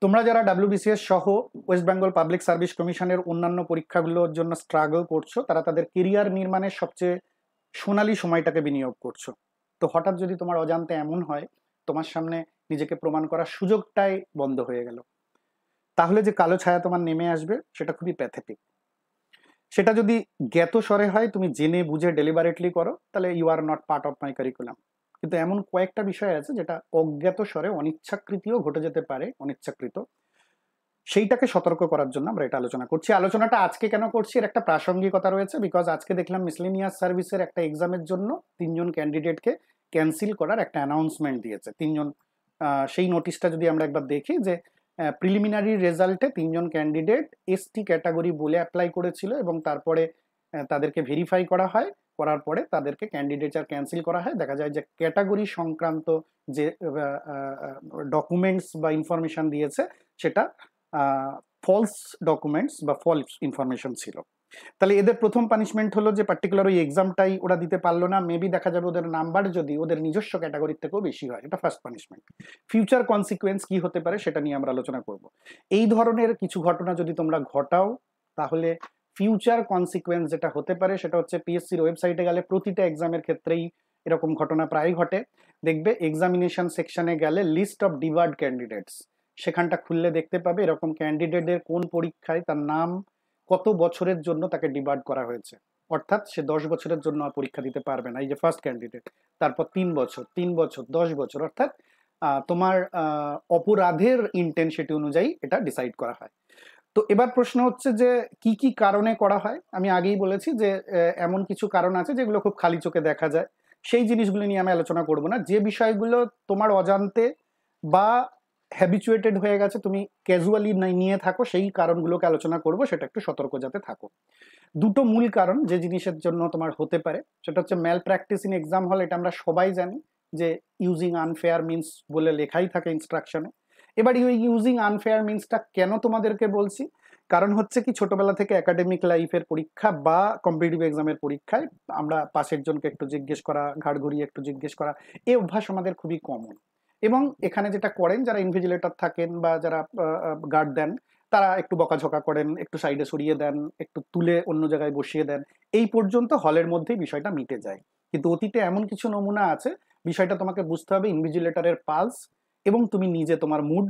তোমরা যারা ডাব্লিউবিসিএস সহ ওয়েস্ট বেঙ্গল পাবলিক সার্ভিস কমিশনের অন্যান্য পরীক্ষাগুলোর জন্য স্ট্রাগল করছো, তারা তাদের কেরিয়ার নির্মাণের সবচেয়ে সোনালী সময়টাকে বিনিয়োগ করছো। তো হঠাৎ যদি তোমার অজান্তে এমন হয় তোমার সামনে নিজেকে প্রমাণ করার সুযোগটাই বন্ধ হয়ে গেল, তাহলে যে কালো ছায়া তোমার নেমে আসবে সেটা খুবই প্যাথেটিক। সেটা যদি জ্ঞাত স্বরে হয়, তুমি জেনে বুঝে ডেলিবারেটলি করো, তাহলে you are not part of my curriculum. কিন্তু এমন কয়েকটা বিষয় আছে যেটা অজ্ঞাত স্বরে অনিচ্ছাকৃতিও ঘটে যেতে পারে, অনিচ্ছাকৃত। সেইটাকে সতর্ক করার জন্য আমরা এটা আলোচনা করছি। আলোচনাটা আজকে কেন করছি, এর একটা প্রাসঙ্গিকতা রয়েছে, বিকজ আজকে দেখলাম মিসলেনিয়াস সার্ভিসের একটা এক্সামের জন্য 3জন ক্যান্ডিডেটকে ক্যান্সেল করার একটা অ্যানাউন্সমেন্ট দিয়েছে। 3জন, সেই নোটিশটা যদি আমরা একবার দেখি, যে প্রিলিমিনারি রেজাল্টে 3জন ক্যান্ডিডেট এসটি ক্যাটাগরি বলে অ্যাপ্লাই করেছিল এবং তারপরে তাদেরকে ভেরিফাই করা হয়, করার পরে তাদেরকে ক্যান্ডিডেচার ক্যান্সেল করা হয়। দেখা যায় যে ক্যাটাগরি সংক্রান্ত যে ডকুমেন্টস বা ইনফরমেশন দিয়েছে সেটা ফলস ডকুমেন্টস বা ফলস ইনফরমেশন ছিল। তাহলে এদের প্রথম পানিশমেন্ট হলো যে পার্টিকুলার ওই এক্সামটাই ওরা দিতে পারলো না, মেবি দেখা যাবে ওদের নাম্বার যদি ওদের নিজস্ব ক্যাটাগরির থেকেও বেশি হয়, এটা ফার্স্ট পানিশমেন্ট। ফিউচার কনসিকুয়েন্স কি হতে পারে সেটা নিয়ে আমরা আলোচনা করব। এই ধরনের কিছু ঘটনা যদি তোমরা ঘটাও, তাহলে ফিউচার কনসিকুয়েন্স যেটা হতে পারে সেটা হচ্ছে, পিএসসির ওয়েবসাইটে গেলে প্রতিটা এক্সামের ক্ষেত্রেই এরকম ঘটনা প্রায় ঘটে। দেখবে এক্সামিনেশন সেকশনে গেলে লিস্ট অফ ডিভার্ড ক্যান্ডিডেটস, সেখানটা খুললে দেখতে পাবে এরকম ক্যান্ডিডেটের কোন পরীক্ষায় তার নাম কত বছরের জন্য তাকে ডিবার্ড করা হয়েছে, অর্থাৎ সে 10 বছরের জন্য পরীক্ষা দিতে পারবে না, এই যে ফার্স্ট ক্যান্ডিডেট। তারপর 3 বছর, 3 বছর, 10 বছর, অর্থাৎ তোমার অপরাধের ইন্টেনসিটি অনুযায়ী এটা ডিসাইড করা হয়। তো এবার প্রশ্ন হচ্ছে যে কি কি কারণে করা হয়। আমি আগেই বলেছি যে এমন কিছু কারণ আছে যেগুলো খুব খালি চোখে দেখা যায়, সেই জিনিসগুলো নিয়ে আমি আলোচনা করব না। যে বিষয়গুলো তোমার অজান্তে বা হ্যাবিচুয়েটেড হয়ে গেছে, তুমি ক্যাজুয়ালি নিয়ে থাকো, সেই কারণগুলোকে আলোচনা করব, সেটা একটু সতর্ক যাতে থাকো। দুটো মূল কারণ যে জিনিসের জন্য তোমার হতে পারে, সেটা হচ্ছে ম্যাল প্র্যাকটিস ইন এক্সাম হল। এটা আমরা সবাই জানি যে ইউজিং আনফেয়ার মিনস বলে লেখাই থাকে ইনস্ট্রাকশনে। এবার ইউজিং আনফেয়ার মিনসটা কেন তোমাদেরকে বলছি, কারণ হচ্ছে কি, ছোটবেলা থেকে একাডেমিক লাইফের পরীক্ষা বা কম্পিটিটিভ এক্সামের পরীক্ষায় আমরা পাশের জনকে একটু জিজ্ঞেস করা, ঘাড় ঘুরিয়ে একটু জিজ্ঞেস করা, এই অভ্যাস আমাদের খুবই কমন। এবং এখানে যেটা করেন যারা ইনভিজিলেটর থাকেন বা যারা গার্ড দেন, তারা একটু বকাঝকা করেন, একটু সাইডে সরিয়ে দেন, একটু তুলে অন্য জায়গায় বসিয়ে দেন, এই পর্যন্ত হলের মধ্যেই বিষয়টা মিটে যায়। কিন্তু অতীতে এমন কিছু নমুনা আছে, বিষয়টা তোমাকে বুঝতে হবে ইনভিজিলেটরের পালস এবং তুমি নিজে তোমার মুড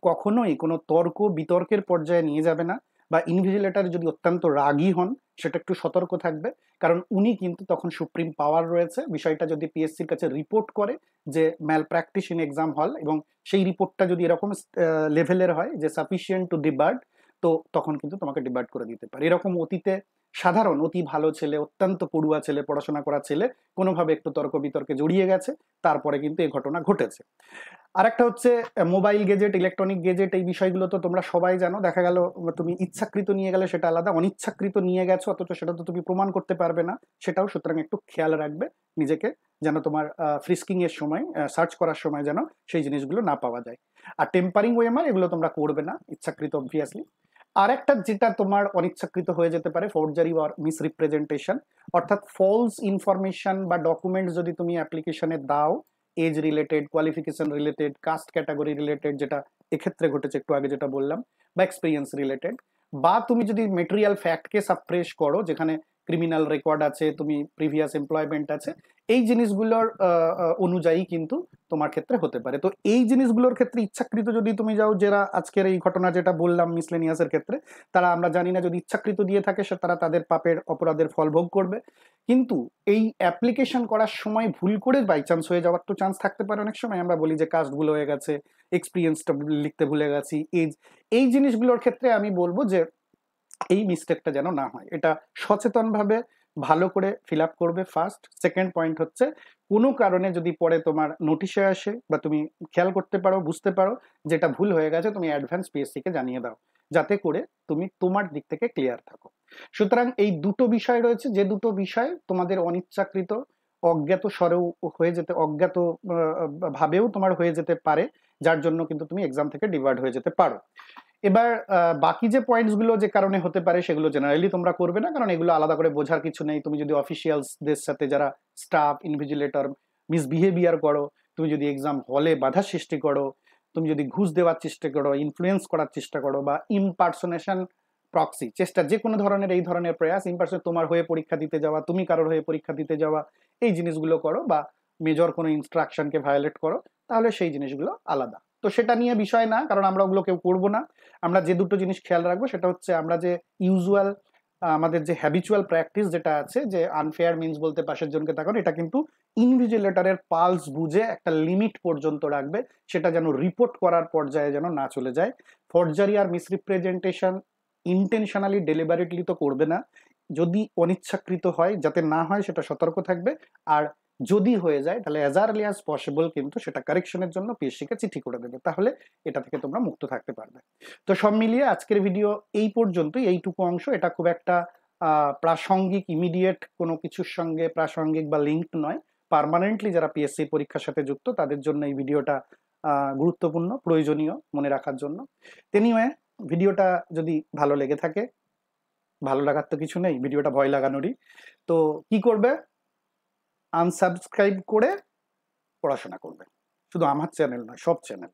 কখনোই কোনো তর্ক বিতর্কের পর্যায়ে নিয়ে যাবে না। বা ইনভিজিলেটর যদি অত্যন্ত রাগী হন, সেটা একটু সতর্ক থাকবে, কারণ উনি কিন্তু তখন সুপ্রিম পাওয়ার রয়েছে। বিষয়টা যদি পিএসসির কাছে রিপোর্ট করে যে ম্যাল প্র্যাকটিস ইন এক্সাম হল, এবং সেই রিপোর্টটা যদি এরকম লেভেলের হয় যে সাফিসিয়েন্ট টু ডিবার্ড, তো তখন কিন্তু তোমাকে ডিবার্ড করে দিতে পারে। এরকম অতীতে সাধারণ অতি ভালো ছেলে, অত্যন্ত পড়ুয়া ছেলে, পড়াশোনা করা ছেলে কোনোভাবে একটু তর্ক বিতর্কে জড়িয়ে গেছে, তারপরে কিন্তু এই ঘটনা ঘটেছে। আরেকটা হচ্ছে মোবাইল গেজেট, ইলেকট্রনিক গেজেট, এই বিষয়গুলো তো তোমরা সবাই জানো। দেখা গেল তুমি ইচ্ছাকৃত নিয়ে গেলে সেটা আলাদা, অনিচ্ছাকৃত নিয়ে গেছো অথচ সেটা তো তুমি প্রমাণ করতে পারবে না, সেটাও। সুতরাং একটু খেয়াল রাখবে নিজেকে, যেন তোমার ফ্রিস্কিং এর সময়, সার্চ করার সময় যেন সেই জিনিসগুলো না পাওয়া যায়। আর টেম্পারিং ওয়েমার এগুলো তোমরা করবে না, ইচ্ছাকৃত অবভিয়াসলি। আর একটা যেটা তোমার অনিচ্ছাকৃত হয়ে যেতে পারে, ফোর্জারি বা মিসরিপ্রেজেন্টেশন, অর্থাৎ ফলস ইনফরমেশন বা ডকুমেন্ট যদি তুমি অ্যাপ্লিকেশনে দাও, age related, qualification related, caste category related, যেটা এক্ষেত্রে ঘটেছে একটু আগে যেটা বললাম, বা এক্সপিরিয়েন্স রিলেটেড, বা তুমি যদি মেটেরিয়াল ফ্যাক্টকে সাপ্রেস করো, যেখানে ক্রিমিনাল রেকর্ড আছে, তুমি প্রিভিয়াস এমপ্লয়মেন্ট আছে, এই জিনিসগুলোর অনুযায়ী কিন্তু তোমার ক্ষেত্রে হতে পারে। তো এই জিনিসগুলোর ক্ষেত্রে ইচ্ছাকৃত যদি তুমি যাও, যারা আজকের এই ঘটনা যেটা বললাম মিসলেনিয়াসের ক্ষেত্রে, তারা, আমরা জানি না, যদি ইচ্ছাকৃত দিয়ে থাকে সে তারা তাদের পাপের অপরাধের ফল ভোগ করবে। কিন্তু এই অ্যাপ্লিকেশন করার সময় ভুল করে বাই চান্স হয়ে যাওয়ার তো চান্স থাকতে পারে। অনেক সময় আমরা বলি যে কাস্ট ভুল হয়ে গেছে, এক্সপিরিয়েন্সটা লিখতে ভুলে গেছি, এজ, এই জিনিসগুলোর ক্ষেত্রে আমি বলবো যে এই মিস্টেকটা যেন না হয়, এটা সচেতনভাবে ভালো করে ফিল আপ করবে, ফার্স্ট। সেকেন্ড পয়েন্ট হচ্ছে, কোনো কারণে যদি পরে তোমার নোটিশে আসে বা তুমি খেয়াল করতে পারো, বুঝতে পারো যেটা ভুল হয়ে গেছে, তুমি অ্যাডভান্স পিএসসি কে জানিয়ে দাও, যাতে করে তুমি তোমার দিক থেকে ক্লিয়ার থাকো। সুতরাং এই দুটো বিষয় রয়েছে, যে দুটো বিষয় তোমাদের অনিচ্ছাকৃত, অজ্ঞাত স্বরেও হয়ে যেতে, অজ্ঞাত ভাবেও তোমার হয়ে যেতে পারে, যার জন্য কিন্তু তুমি এক্সাম থেকে ডিভার্ট হয়ে যেতে পারো। এবার বাকি যে পয়েন্টস গুলো যে কারণে হতে পারে, সেগুলো জেনারেলি তোমরা করবে না, কারণ এগুলো আলাদা করে বোঝার কিছু নেই। তুমি যদি অফিসিয়ালসদের সাথে, যারা স্টাফ, ইনভিজিলেটর, মিসবিহেভিয়ার করো, তুমি যদি এক্সাম হলে বাধা সৃষ্টি করো, তুমি যদি ঘুষ দেওয়ার চেষ্টা করো, ইনফ্লুয়েন্স করার চেষ্টা করো, বা ইমপার্সোনেশন প্রক্সি চেষ্টা, যে কোনো ধরনের এই ধরনের প্রয়াস, ইমপার্সন তোমার হয়ে পরীক্ষা দিতে যাওয়া, তুমি কারোর হয়ে পরীক্ষা দিতে যাওয়া, এই জিনিসগুলো করো, বা মেজর কোনো ইনস্ট্রাকশনকে ভায়োলেট করো, তাহলে সেই জিনিসগুলো আলাদা। তো সেটা নিয়ে বিষয় না, কারণ আমরা ওগুলো কেউ করবো না। আমরা যে দুটো জিনিস খেয়াল রাখবো সেটা হচ্ছে আমরা যে ইউজুয়াল আমাদের যে হ্যাবিচুয়াল প্র্যাকটিস যেটা আছে, যে আনফেয়ার মিন্স বলতে পাশের জনকে তাকানো, এটা কিন্তু ইনভিজিলেটরের পালস বুঝে একটা লিমিট পর্যন্ত রাখবে, সেটা যেন রিপোর্ট করার পর্যায়ে যেন না চলে যায়। ফরজারি আর মিসরিপ্রেজেন্টেশন ইন্টেনশনালি ডেলিবারেটলি তো করবে না, যদি অনিচ্ছাকৃত হয় যাতে না হয় সেটা সতর্ক থাকবে, আর যদি হয়ে যায় তাহলে অ্যাজ আর্লি অ্যাজ পসিবল কিন্তু সেটা কারেকশনের জন্য পিএসসিকে চিঠি করে দেবে, তাহলে এটা থেকে তোমরা মুক্ত থাকতে পারবে। তো সব মিলিয়ে আজকের ভিডিও এই পর্যন্তই, এইটুকু অংশ। এটা খুব একটা প্রাসঙ্গিক ইমিডিয়েট কোনো কিছুর সঙ্গে প্রাসঙ্গিক বা লিঙ্কড নয়। পার্মানেন্টলি যারা পিএসসি পরীক্ষার সাথে যুক্ত তাদের জন্য এই ভিডিওটা গুরুত্বপূর্ণ, প্রয়োজনীয় মনে রাখার জন্য। এনিওয়ে, ভিডিওটা যদি ভালো লেগে থাকে, ভালো লাগার তো কিছু নেই, ভিডিওটা ভয় লাগানোরই, তো কি করবে? আনসাবস্ক্রাইব করে পড়াশোনা করবে। শুধু আমার চ্যানেল নয়, সব চ্যানেল।